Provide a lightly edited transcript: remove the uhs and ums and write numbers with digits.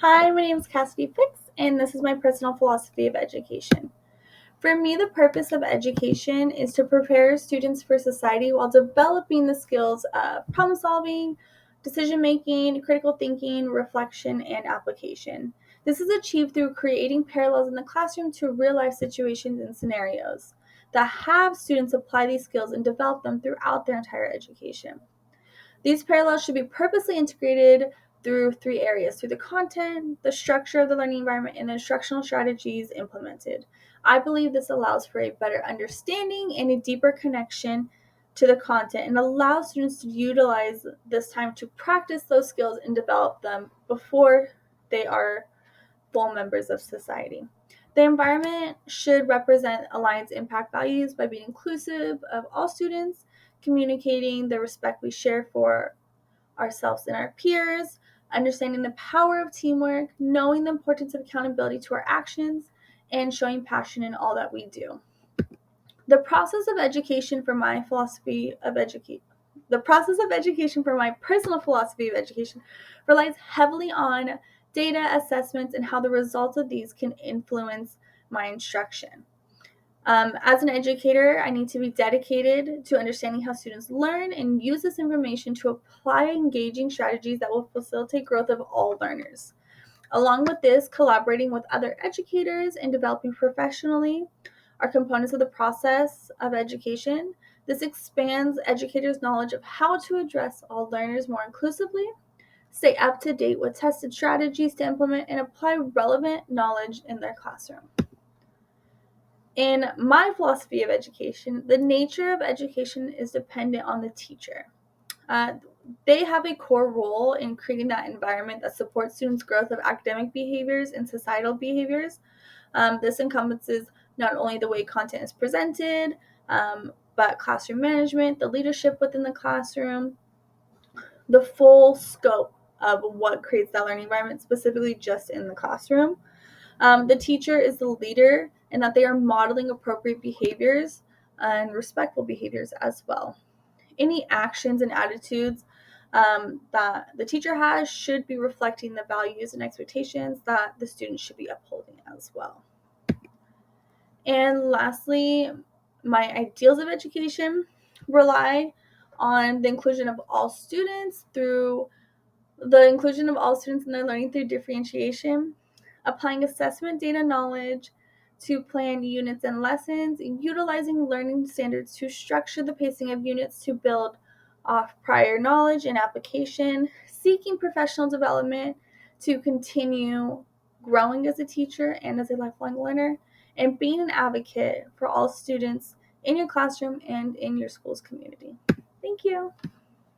Hi, my name is Cassidy, and this is my personal philosophy of education. For me, the purpose of education is to prepare students for society while developing the skills of problem solving, decision making, critical thinking, reflection, and application. This is achieved through creating parallels in the classroom to real life situations and scenarios that have students apply these skills and develop them throughout their entire education. These parallels should be purposely integrated through three areas: through the content, the structure of the learning environment, and the instructional strategies implemented. I believe this allows for a better understanding and a deeper connection to the content and allows students to utilize this time to practice those skills and develop them before they are full members of society. The environment should represent Alliance impact values by being inclusive of all students, communicating the respect we share for ourselves and our peers, understanding the power of teamwork, knowing the importance of accountability to our actions, and showing passion in all that we do. The process of education for my philosophy of education the process of education for my personal philosophy of education relies heavily on data assessments and how the results of these can influence my instruction. As an educator, I need to be dedicated to understanding how students learn and use this information to apply engaging strategies that will facilitate growth of all learners. Along with this, collaborating with other educators and developing professionally are components of the process of education. This expands educators' knowledge of how to address all learners more inclusively, stay up to date with tested strategies to implement, and apply relevant knowledge in their classroom. In my philosophy of education, the nature of education is dependent on the teacher. Uh, they have a core role in creating that environment that supports students' growth of academic behaviors and societal behaviors. This encompasses not only the way content is presented, but classroom management, the leadership within the classroom, the full scope of what creates that learning environment, specifically just in the classroom. The teacher is the leader, and that they are modeling appropriate behaviors and respectful behaviors as well. Any actions and attitudes that the teacher has should be reflecting the values and expectations that the students should be upholding as well. And lastly, my ideals of education rely on the inclusion of all students through the inclusion of all students in their learning through differentiation, applying assessment data knowledge to plan units and lessons, utilizing learning standards to structure the pacing of units to build off prior knowledge and application, seeking professional development to continue growing as a teacher and as a lifelong learner, and being an advocate for all students in your classroom and in your school's community. Thank you.